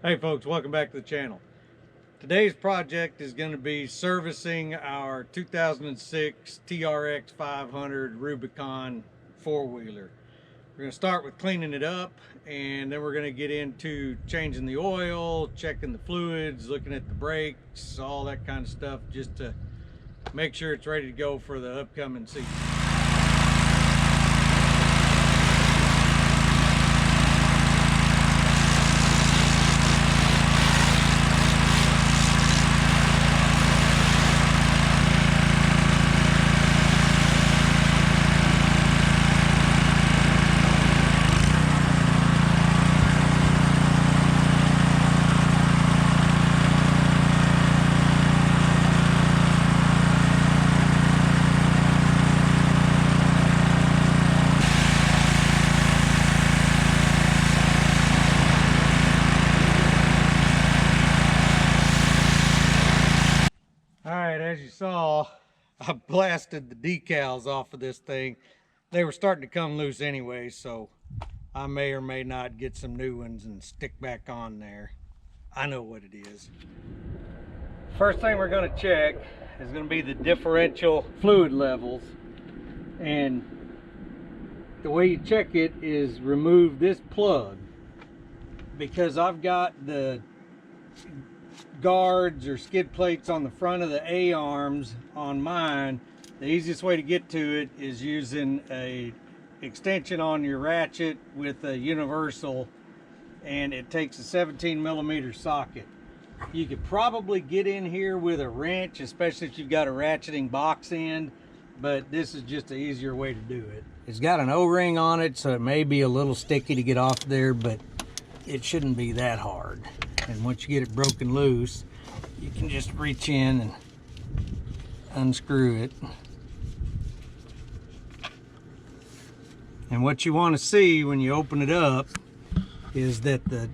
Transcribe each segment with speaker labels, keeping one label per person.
Speaker 1: Hey folks, welcome back to the channel. Today's project is going to be servicing our 2006 TRX500 Rubicon four-wheeler. We're going to start with cleaning it up, and then we're going to get into changing the oil, checking the fluids, looking at the brakes, all that kind of stuff, just to make sure it's ready to go for the upcoming season. Alright, as you saw, I blasted the decals off of this thing. They were starting to come loose anyway, so I may or may not get some new ones and stick back on there. I know what it is. First thing we're going to check is going to be the differential fluid levels. And the way you check it is remove this plug, because I've got the guards or skid plates on the front of the A-arms on mine. The easiest way to get to it is using a extension on your ratchet with a universal, and it takes a 17mm socket. You could probably get in here with a wrench, especially if you've got a ratcheting box end, but this is just an easier way to do it. It's got an O-ring on it, so it may be a little sticky to get off there, but it shouldn't be that hard. And once you get it broken loose, you can just reach in and unscrew it. And what you want to see when you open it up is that the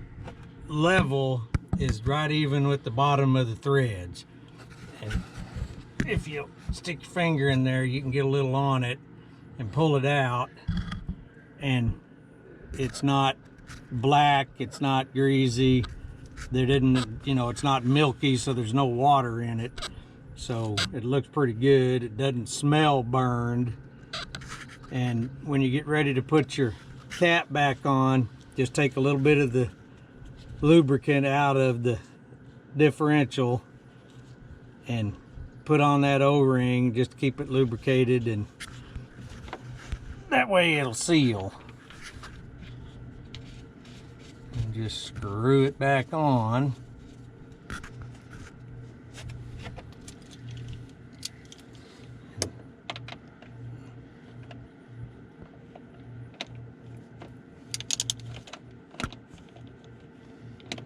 Speaker 1: level is right even with the bottom of the threads. And if you stick your finger in there, you can get a little on it and pull it out, and it's not black, it's not greasy. There didn't, it's not milky, so there's no water in it. So it looks pretty good. It doesn't smell burned. And when you get ready to put your cap back on, just take a little bit of the lubricant out of the differential and put on that O-ring just to keep it lubricated, and that way it'll seal. And just screw it back on.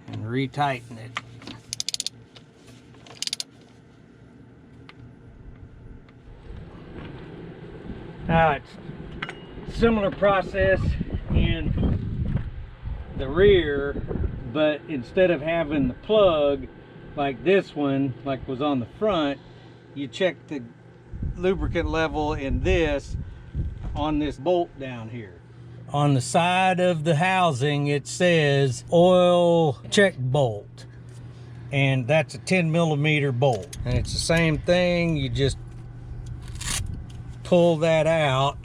Speaker 1: And retighten it. Now it's a similar process in the rear, but instead of having the plug like this one, like was on the front, you check the lubricant level in this on this bolt down here. On the side of the housing it says oil check bolt, and that's a 10mm bolt, and it's the same thing. You just pull that out,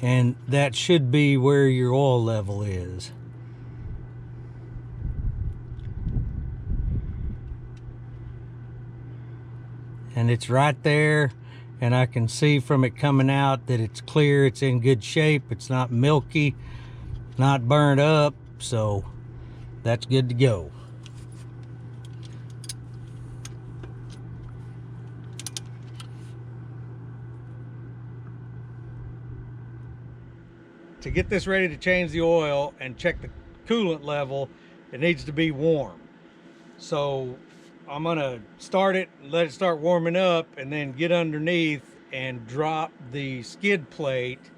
Speaker 1: and that should be where your oil level is. And it's right there, and I can see from it coming out that it's clear, it's in good shape, it's not milky, not burnt up, so that's good to go. To get this ready to change the oil and check the coolant level, it needs to be warm. So I'm gonna start it, let it start warming up, and then get underneath and drop the skid plate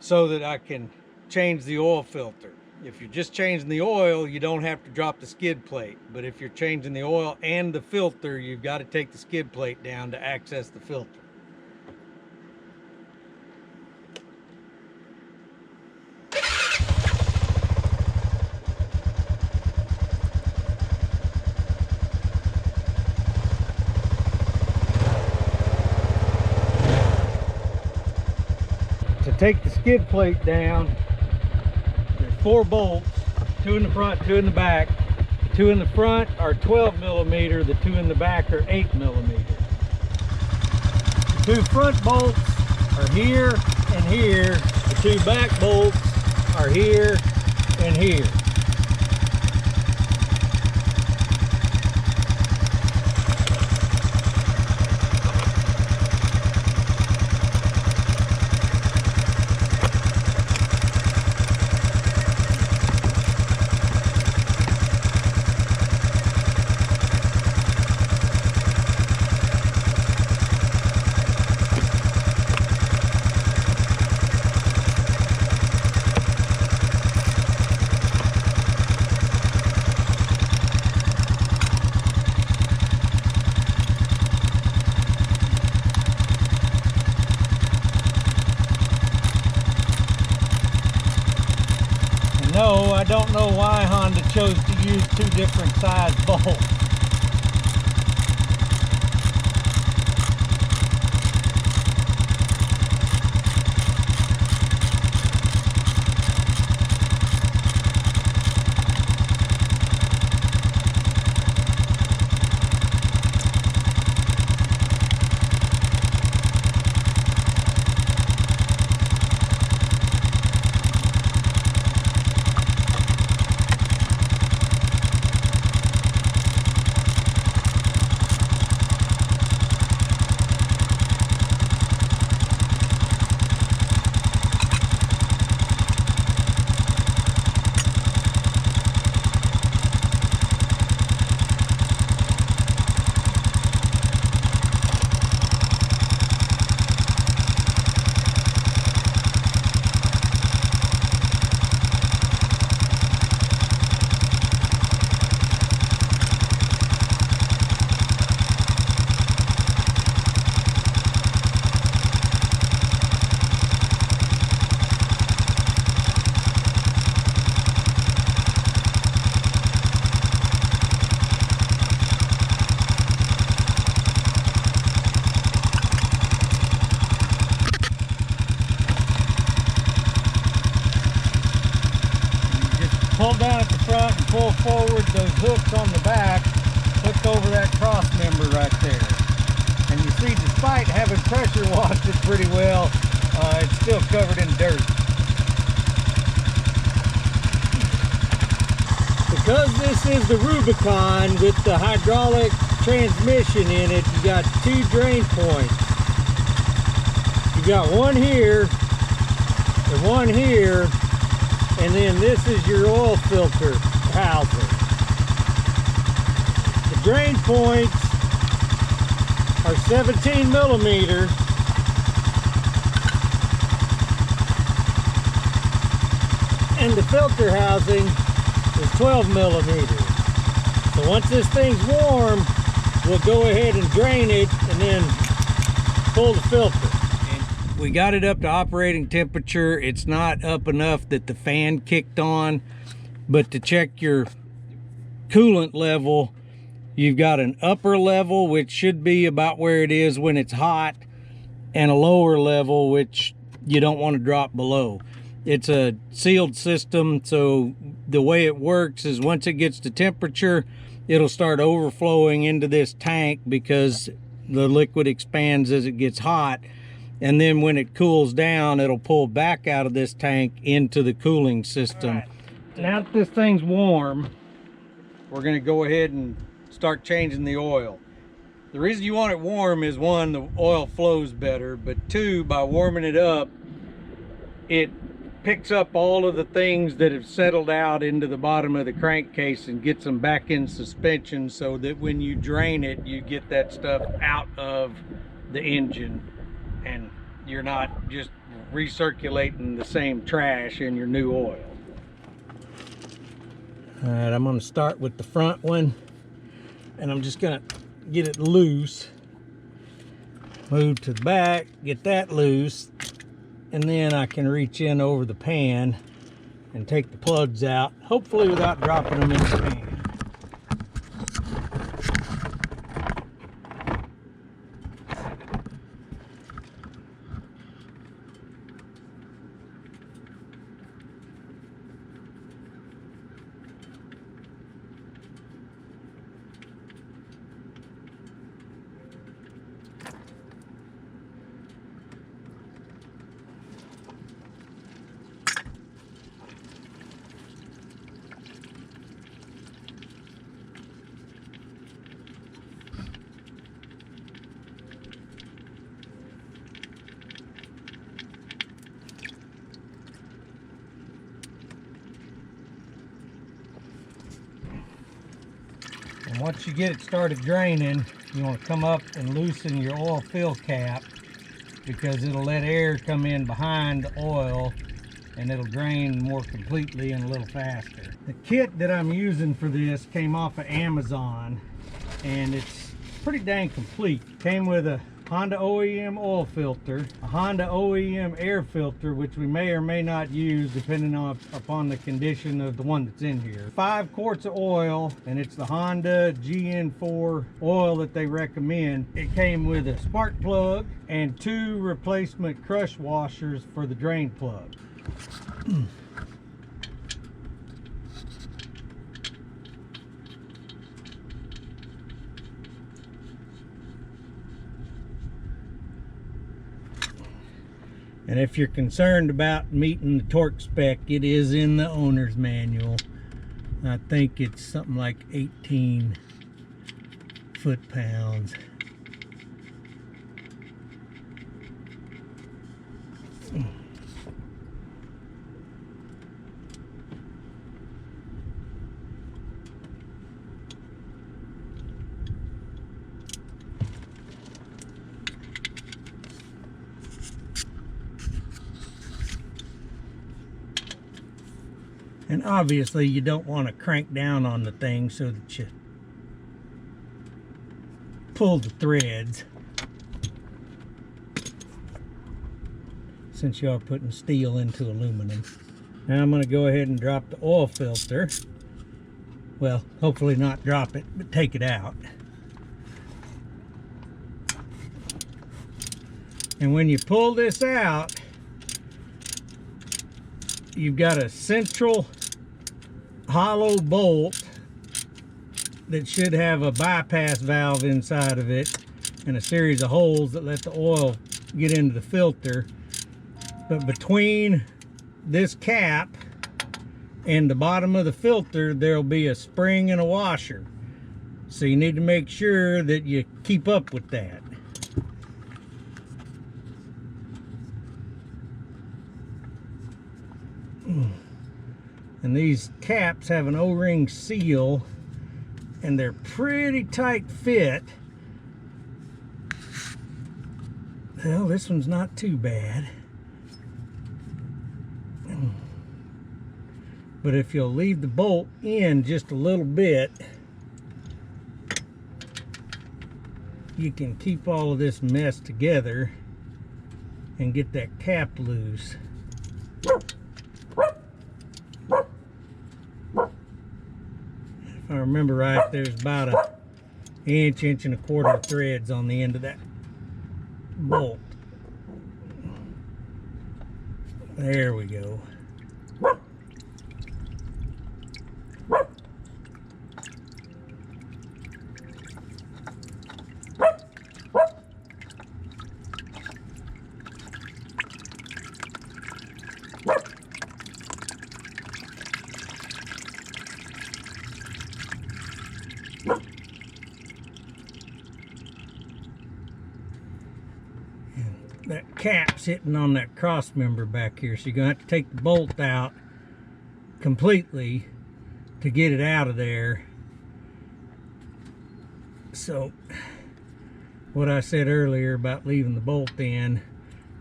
Speaker 1: so that I can change the oil filter. If you're just changing the oil, you don't have to drop the skid plate. But if you're changing the oil and the filter, you've got to take the skid plate down to access the filter. To take the skid plate down, there's 4 bolts, 2 in the front, 2 in the back. The 2 in the front are 12 millimeter, the 2 in the back are 8 millimeter. The 2 front bolts are here and here. The 2 back bolts are here and here. No, I don't know why Honda chose to use 2 different size bolts. Pull down at the front and pull forward those hooks on the back, hook over that cross member right there. And you see, despite having pressure washed it pretty well, it's still covered in dirt. Because this is the Rubicon with the hydraulic transmission in it, you got 2 drain points. You got one here and one here. And then this is your oil filter housing. The drain points are 17 millimeter. And the filter housing is 12 millimeter. So once this thing's warm, we'll go ahead and drain it and then pull the filter. We got it up to operating temperature. It's not up enough that the fan kicked on, but to check your coolant level, you've got an upper level, which should be about where it is when it's hot, and a lower level, which you don't want to drop below. It's a sealed system, so the way it works is once it gets to temperature, it'll start overflowing into this tank because the liquid expands as it gets hot. And then when it cools down, it'll pull back out of this tank into the cooling system. Right. Now that this thing's warm, we're gonna go ahead and start changing the oil. The reason you want it warm is 1, the oil flows better, but 2, by warming it up, it picks up all of the things that have settled out into the bottom of the crankcase and gets them back in suspension so that when you drain it, you get that stuff out of the engine. And you're not just recirculating the same trash in your new oil. All right, I'm gonna start with the front one, and I'm just gonna get it loose. Move to the back, get that loose, and then I can reach in over the pan and take the plugs out, hopefully without dropping them in the pan. And once you get it started draining, you want to come up and loosen your oil fill cap, because it'll let air come in behind the oil and it'll drain more completely and a little faster. The kit that I'm using for this came off of Amazon, and it's pretty dang complete. Came with a Honda OEM oil filter, a Honda OEM air filter, which we may or may not use depending upon the condition of the one that's in here. 5 quarts of oil, and it's the Honda GN4 oil that they recommend. It came with a spark plug and 2 replacement crush washers for the drain plug. And if you're concerned about meeting the torque spec, it is in the owner's manual. I think it's something like 18 foot-pounds. And obviously you don't want to crank down on the thing so that you pull the threads, since you are putting steel into aluminum. Now I'm going to go ahead and drop the oil filter. Well, hopefully not drop it, but take it out. And when you pull this out, you've got a central hollow bolt that should have a bypass valve inside of it and a series of holes that let the oil get into the filter. But between this cap and the bottom of the filter, there'll be a spring and a washer. So you need to make sure that you keep up with that. And these caps have an O-ring seal, and they're pretty tight fit. Well, this one's not too bad. But if you'll leave the bolt in just a little bit, you can keep all of this mess together and get that cap loose. If I remember right, there's about an inch and a quarter of threads on the end of that bolt. There we go. That cap's hitting on that cross member back here, so you're gonna have to take the bolt out completely to get it out of there. So what I said earlier about leaving the bolt in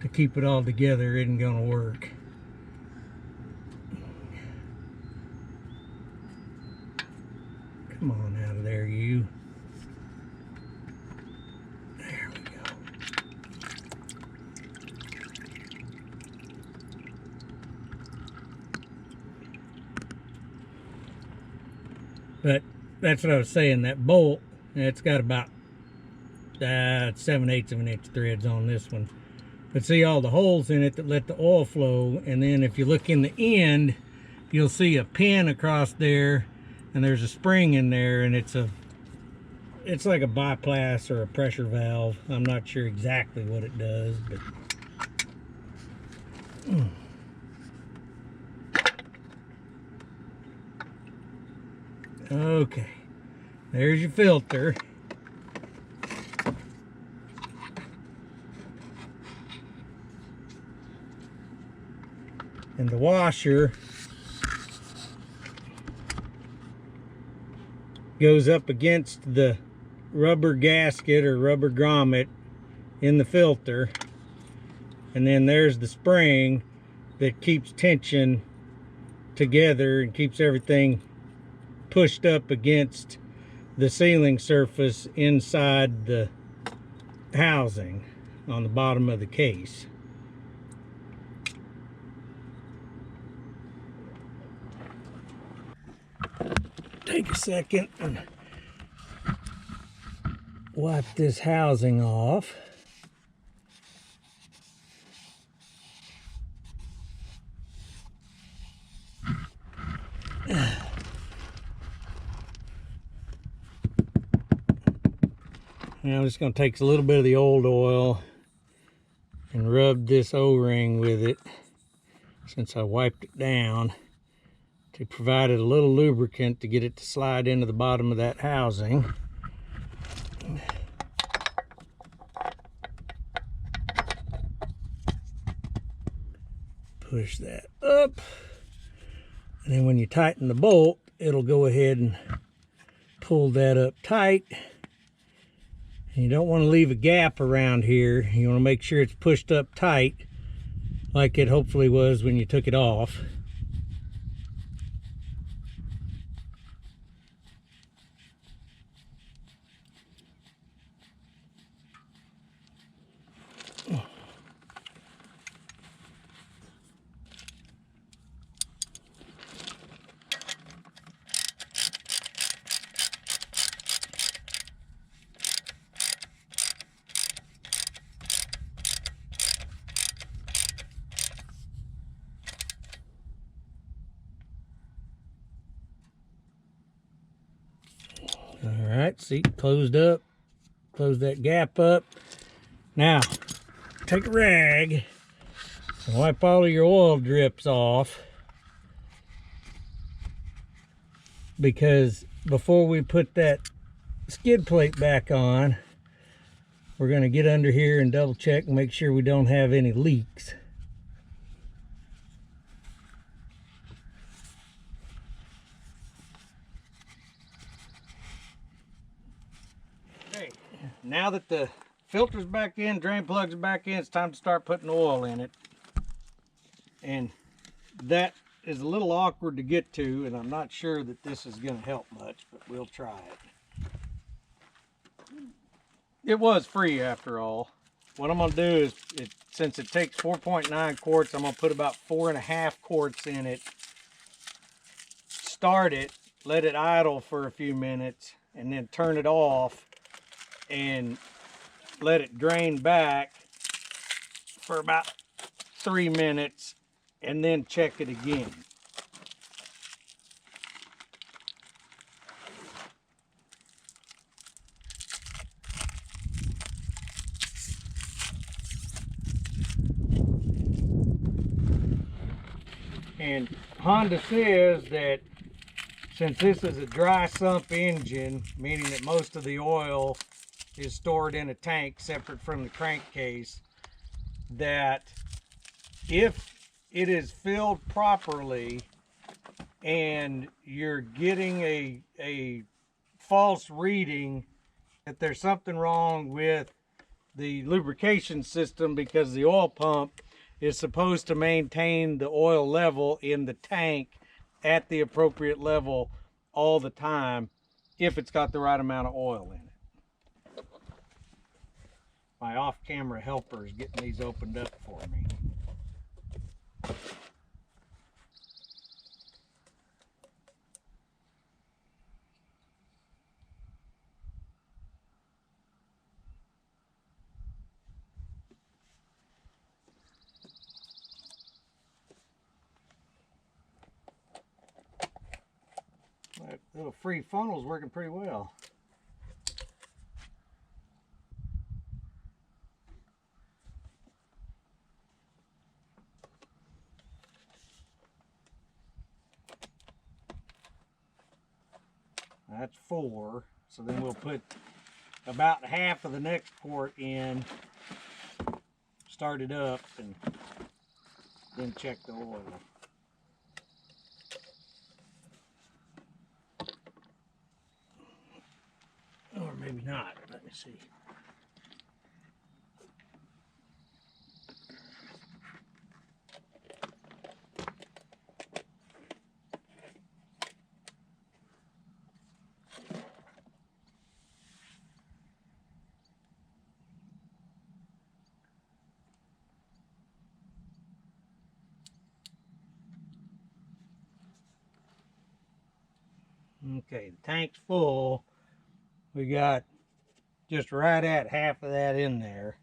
Speaker 1: to keep it all together isn't gonna work. Come on out of there, you. There we go. But that's what I was saying, that bolt, it's got about 7/8 of an inch threads on this one. But see all the holes in it that let the oil flow, and then if you look in the end, you'll see a pin across there, and there's a spring in there, and it's like a bypass or a pressure valve. I'm not sure exactly what it does, but okay, there's your filter. And the washer goes up against the rubber gasket or rubber grommet in the filter, and then there's the spring that keeps tension together and keeps everything pushed up against the sealing surface inside the housing on the bottom of the case. Take a second and wipe this housing off. Now I'm just going to take a little bit of the old oil and rub this O-ring with it, since I wiped it down, to provide it a little lubricant to get it to slide into the bottom of that housing. Push that up, and then when you tighten the bolt, it'll go ahead and pull that up tight. And you don't want to leave a gap around here. You want to make sure it's pushed up tight like it hopefully was when you took it off. All right, see, closed up. Close that gap up. Now, take a rag and wipe all of your oil drips off, because before we put that skid plate back on, we're going to get under here and double check and make sure we don't have any leaks. Okay, now that the filter's back in, drain plug's back in, it's time to start putting oil in it. And that is a little awkward to get to, and I'm not sure that this is going to help much, but we'll try it. It was free after all. What I'm going to do is, since it takes 4.9 quarts, I'm going to put about 4.5 quarts in it. Start it, let it idle for a few minutes, and then turn it off and let it drain back for about 3 minutes, and then check it again. And Honda says that since this is a dry sump engine, meaning that most of the oil is stored in a tank separate from the crankcase, that if it is filled properly and you're getting a false reading, that there's something wrong with the lubrication system, because the oil pump is supposed to maintain the oil level in the tank at the appropriate level all the time if it's got the right amount of oil in it. My off-camera helper is getting these opened up for me. That little free funnel is working pretty well. That's 4, so then we'll put about half of the next quart in, start it up, and then check the oil. not. Let me see. Okay, the tank's full. We got just right at half of that in there.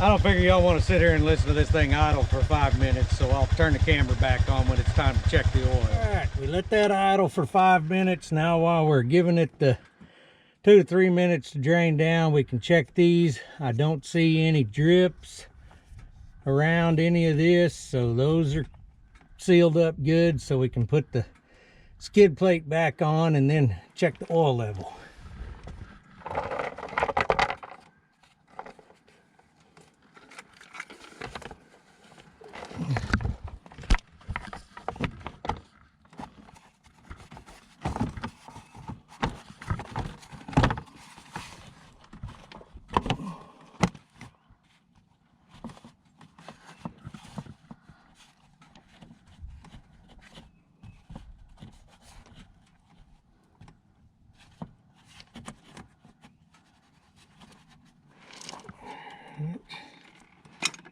Speaker 1: I don't figure y'all want to sit here and listen to this thing idle for 5 minutes, so I'll turn the camera back on when it's time to check the oil. All right, we let that idle for 5 minutes. Now while we're giving it the 2 to 3 minutes to drain down, we can check these. I don't see any drips around any of this, so those are sealed up good, so we can put the skid plate back on and then check the oil level.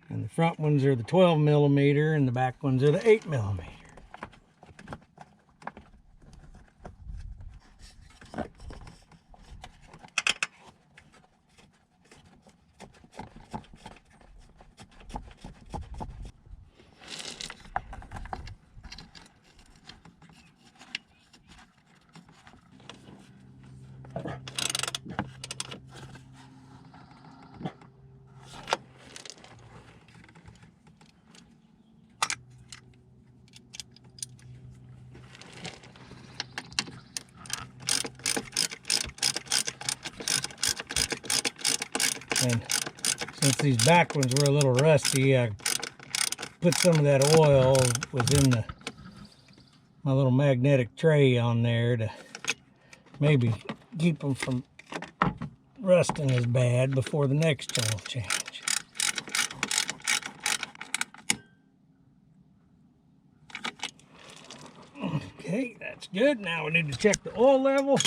Speaker 1: And the front ones are the 12 millimeter and the back ones are the 8 millimeter. And since these back ones were a little rusty, I put some of that oil was in my little magnetic tray on there to maybe keep them from rusting as bad before the next oil change. Okay, that's good. Now we need to check the oil level.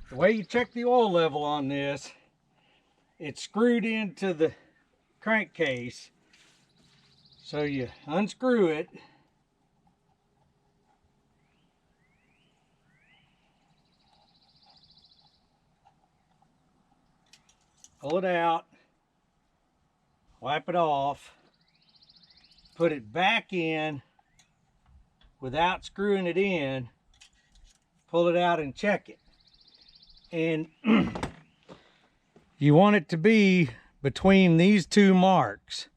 Speaker 1: The way you check the oil level on this, it's screwed into the crankcase. So you unscrew it. Pull it out. Wipe it off. Put it back in without screwing it in. Pull it out and check it. And you want it to be between these two marks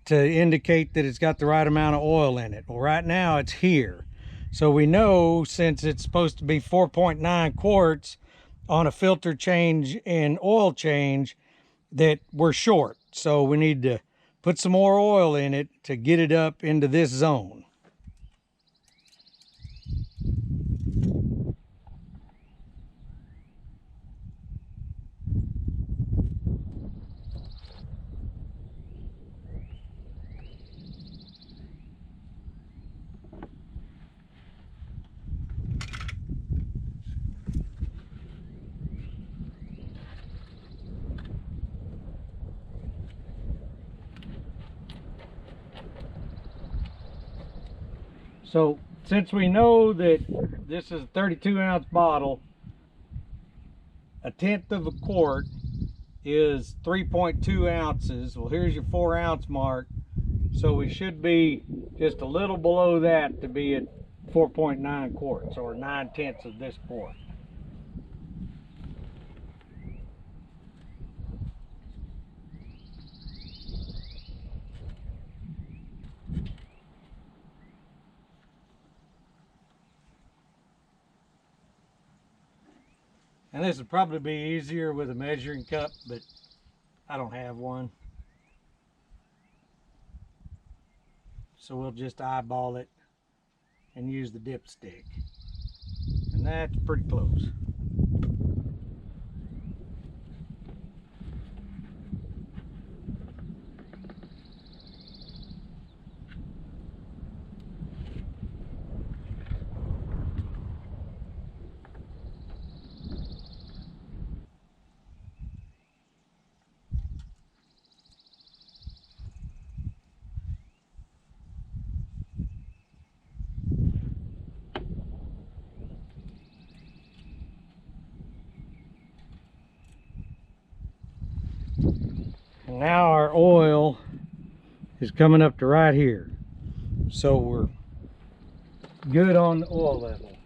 Speaker 1: to indicate that it's got the right amount of oil in it. Well, right now it's here. So we know, since it's supposed to be 4.9 quarts on a filter change and oil change, that we're short. So we need to put some more oil in it to get it up into this zone. So since we know that this is a 32-ounce bottle, 1/10 of a quart is 3.2 ounces. Well, here's your 4-ounce mark. So we should be just a little below that to be at 4.9 quarts, or 9/10 of this quart. And this would probably be easier with a measuring cup, but I don't have one. So we'll just eyeball it and use the dipstick. And that's pretty close. And now our oil is coming up to right here. So we're good on the oil level.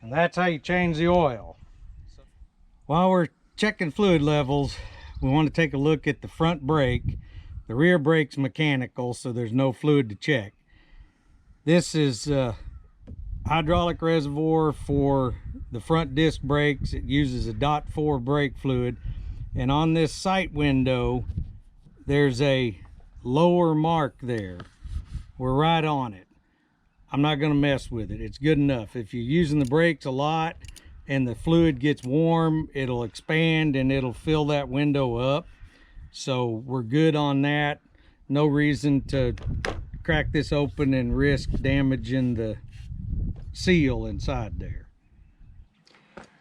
Speaker 1: And that's how you change the oil. While we're checking fluid levels, we want to take a look at the front brake. The rear brake's mechanical, so there's no fluid to check. This is hydraulic reservoir for the front disc brakes. It uses a .4 brake fluid, and on this sight window there's a lower mark there. We're right on it. I'm not going to mess with it. It's good enough. If you're using the brakes a lot and the fluid gets warm, it'll expand and it'll fill that window up. So we're good on that. No reason to crack this open and risk damaging the seal inside there.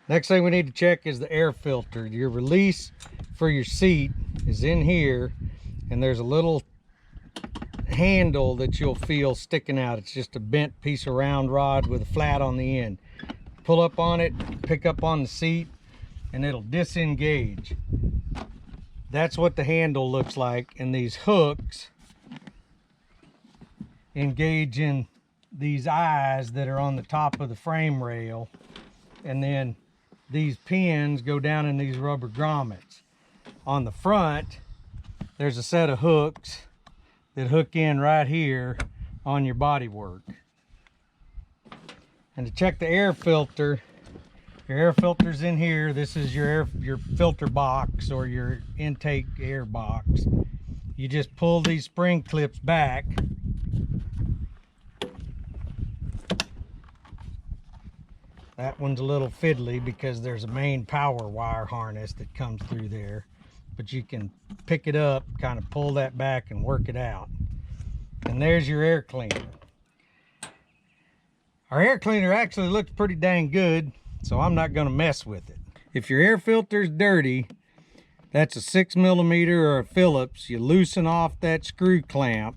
Speaker 1: Next thing we need to check is the air filter. Your release for your seat is in here, and there's a little handle that you'll feel sticking out. It's just a bent piece of round rod with a flat on the end. Pull up on it, pick up on the seat, and it'll disengage. That's what the handle looks like, and these hooks engage in these eyes that are on the top of the frame rail, and then these pins go down in these rubber grommets. On the front there's a set of hooks that hook in right here on your bodywork. And to check the air filter, your air filter's in here. This is your filter box, or your intake air box. You just pull these spring clips back, that one's a little fiddly because there's a main power wire harness that comes through there, but you can pick it up, kind of pull that back and work it out. And there's your air cleaner. Our air cleaner actually looks pretty dang good, so I'm not going to mess with it. If your air filter's dirty, that's a 6mm or a Phillips. You loosen off that screw clamp,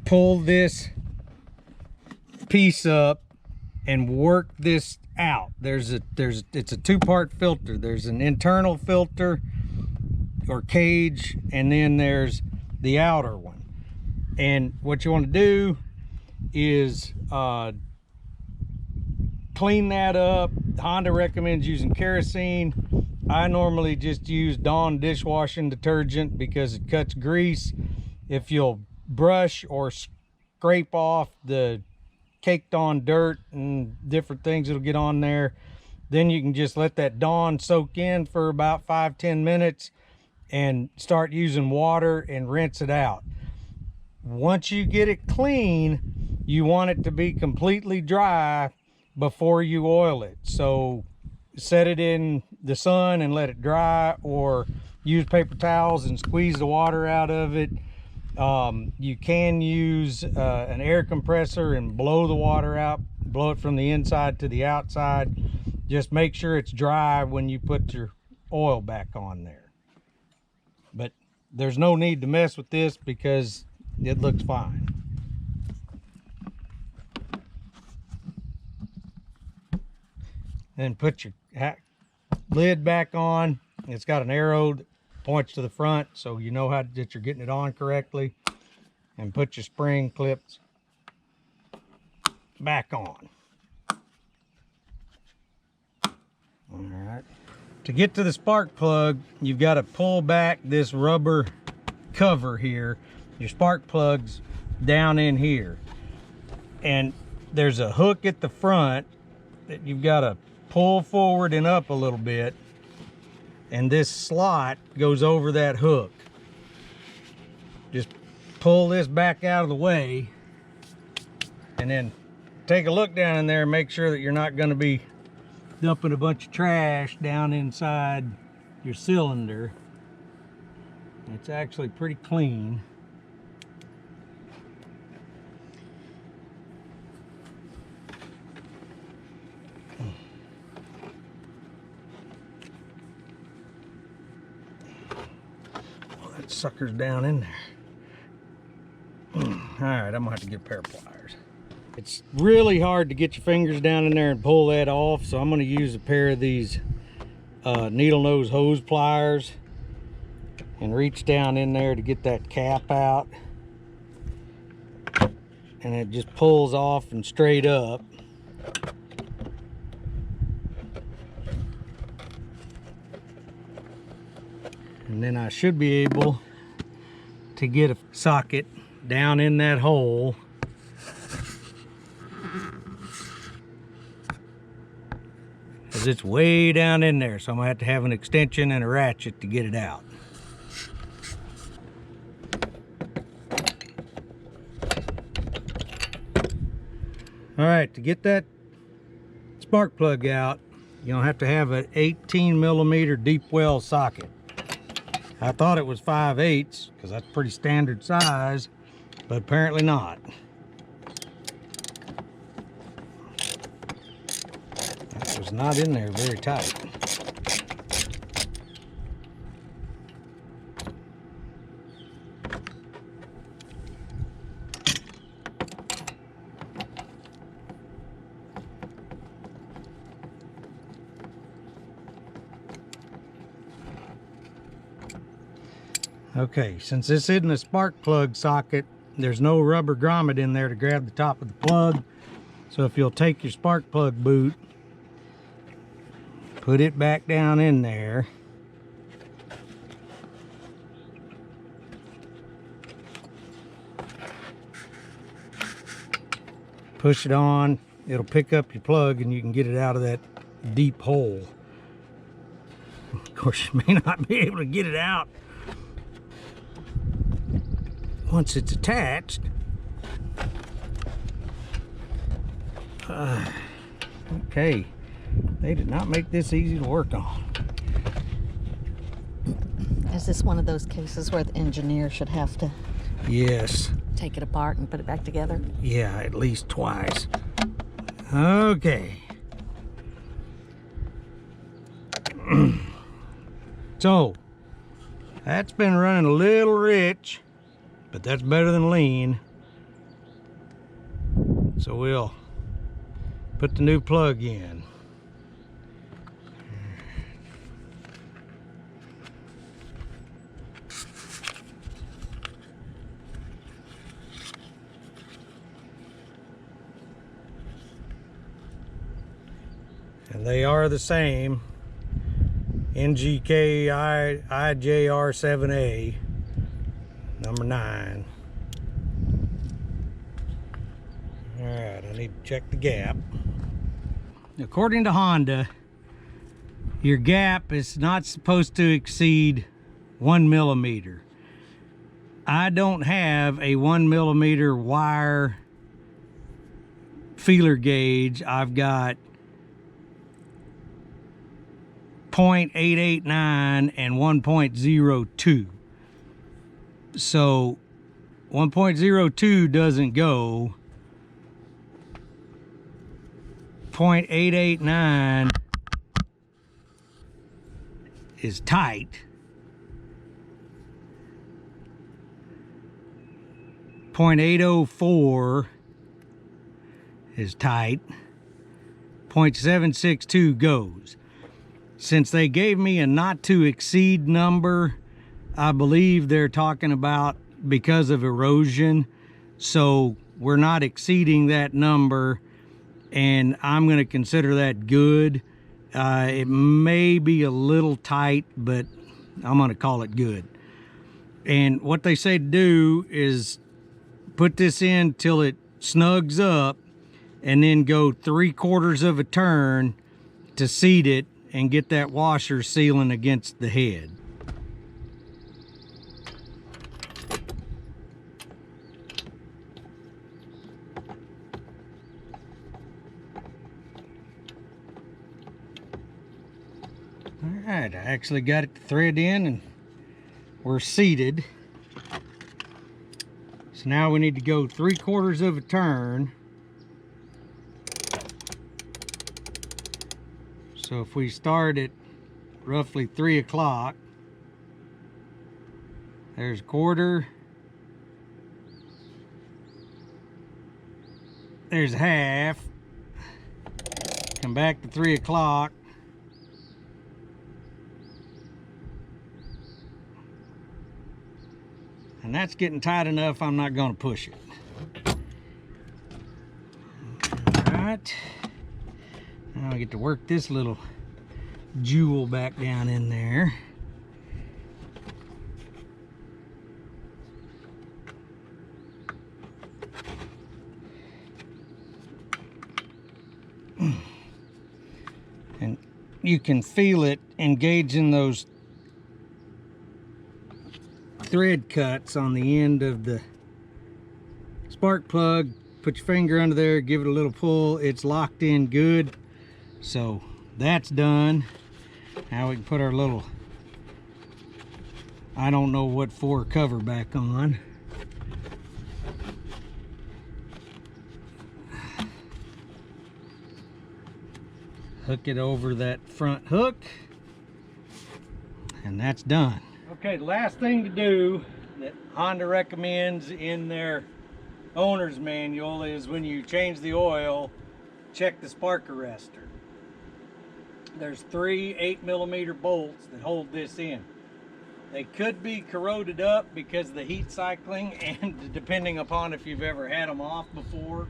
Speaker 1: pull this piece up, and work this out. It's a two-part filter. There's an internal filter or cage, and then there's the outer one. And what you want to do is clean that up. Honda recommends using kerosene. I normally just use Dawn dishwashing detergent because it cuts grease. If you'll brush or scrape off the caked on dirt and different things that'll get on there, then you can just let that Dawn soak in for about 5-10 minutes and start using water and rinse it out. Once you get it clean, you want it to be completely dry before you oil it. So set it in the sun and let it dry, or use paper towels and squeeze the water out of it. You can use an air compressor and blow the water out, blow it from the inside to the outside. Just make sure it's dry when you put your oil back on there. But there's no need to mess with this because it looks fine. Then put your lid back on. It's got an arrow that points to the front, so you know that you're getting it on correctly. And put your spring clips back on. All right. To get to the spark plug, you've got to pull back this rubber cover here. Your spark plug's down in here. And there's a hook at the front that you've got to pull forward and up a little bit. And this slot goes over that hook. Just pull this back out of the way. And then take a look down in there and make sure that you're not going to be dumping a bunch of trash down inside your cylinder. It's actually pretty clean. Well, that sucker's down in there. All right, I'm gonna have to get a pair of pliers. It's really hard to get your fingers down in there and pull that off, so I'm going to use a pair of these needle nose hose pliers and reach down in there to get that cap out. And it just pulls off and straight up. And then I should be able to get a socket down in that hole. It's way down in there, so I'm gonna have to have an extension and a ratchet to get it out. All right, to get that spark plug out, you're gonna have to have an 18mm deep well socket. I thought it was 5/8 because that's pretty standard size, but apparently not. It's not in there very tight. Okay, since this isn't a spark plug socket, there's no rubber grommet in there to grab the top of the plug. So if you'll take your spark plug boot, put it back down in there. Push it on, it'll pick up your plug and you can get it out of that deep hole. Of course, you may not be able to get it out once it's attached. Okay. They did not make this easy to work on.
Speaker 2: Is this one of those cases where the engineer should have to
Speaker 1: Yes.
Speaker 2: take it apart and put it back together?
Speaker 1: Yeah, at least twice. Okay. So, that's been running a little rich, but that's better than lean. So we'll put the new plug in. And they are the same. NGK IJR7A, number 9. All right, I need to check the gap. According to Honda, your gap is not supposed to exceed 1 millimeter. I don't have a 1 millimeter wire feeler gauge. I've got 0.889 and 1.02. So 1.02 doesn't go. 0.889 is tight. .804 is tight. .762 goes. Since they gave me a not to exceed number, I believe they're talking about because of erosion. So we're not exceeding that number, and I'm going to consider that good. It may be a little tight, but I'm going to call it good. And what they say to do is put this in till it snugs up, and then go 3/4 of a turn to seat it and get that washer sealing against the head. Alright, I actually got it to thread in and we're seated. So now we need to go 3/4 of a turn. So if we start at roughly 3 o'clock, there's a quarter, there's a half, come back to 3 o'clock, and that's getting tight enough I'm not going to push it. All right. Now I get to work this little jewel back down in there. And you can feel it engaging those thread cuts on the end of the spark plug. Put your finger under there, give it a little pull. It's locked in good. So that's done. Now we can put our little, I don't know what for, cover back on. Hook it over that front hook, and that's done. Okay, the last thing to do that Honda recommends in their owner's manual is when you change the oil, check the spark arrestor. There's 3 8mm bolts that hold this in. They could be corroded up because of the heat cycling and depending upon if you've ever had them off before.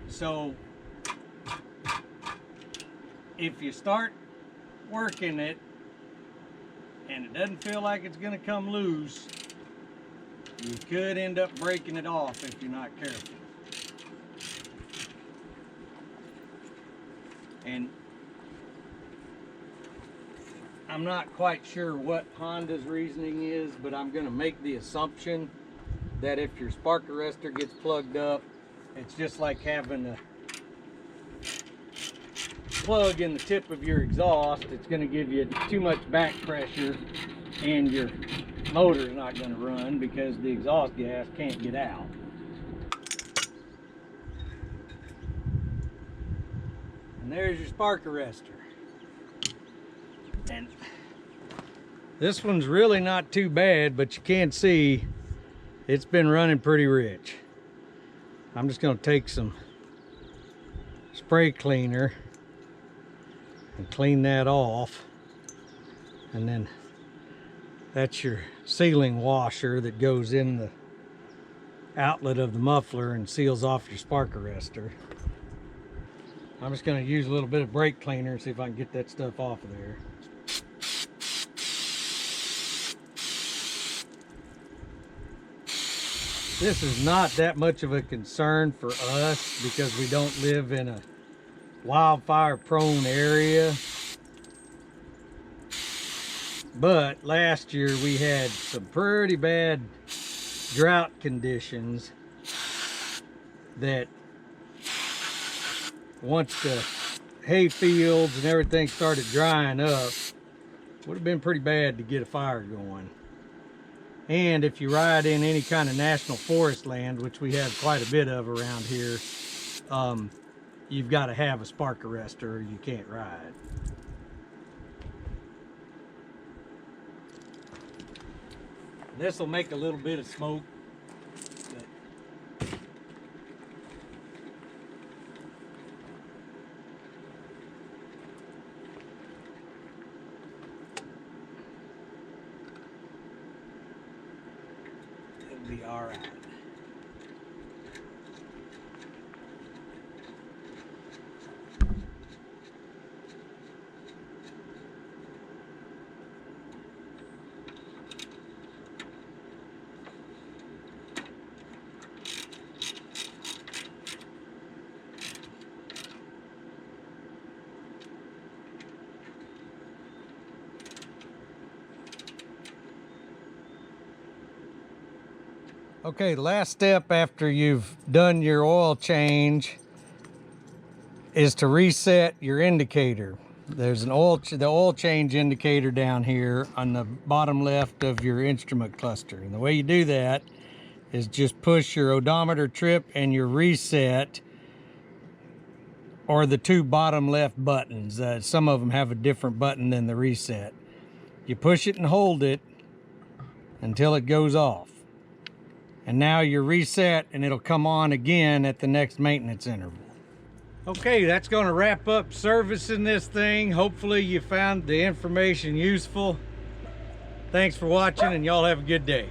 Speaker 1: So if you start working it and it doesn't feel like it's going to come loose, you could end up breaking it off if you're not careful. And I'm not quite sure what Honda's reasoning is, but I'm going to make the assumption that if your spark arrestor gets plugged up, it's just like having a plug in the tip of your exhaust. It's going to give you too much back pressure and your motor's not going to run because the exhaust gas can't get out. And there's your spark arrestor. And this one's really not too bad, but you can see it's been running pretty rich. I'm just going to take some spray cleaner and clean that off, and then that's your sealing washer that goes in the outlet of the muffler and seals off your spark arrestor. I'm just going to use a little bit of brake cleaner and see if I can get that stuff off of there. This is not that much of a concern for us because we don't live in a wildfire prone area. But last year we had some pretty bad drought conditions that once the hay fields and everything started drying up, would have been pretty bad to get a fire going. And if you ride in any kind of national forest land, which we have quite a bit of around here, you've got to have a spark arrestor or you can't ride. This will make a little bit of smoke. be all right. Okay, last step after you've done your oil change is to reset your indicator. There's the oil change indicator down here on the bottom left of your instrument cluster. And the way you do that is just push your odometer trip and your reset, or the two bottom left buttons. Some of them have a different button than the reset. You push it and hold it until it goes off. And now you're reset, and it'll come on again at the next maintenance interval. Okay, that's going to wrap up servicing this thing. Hopefully you found the information useful. Thanks for watching, and y'all have a good day.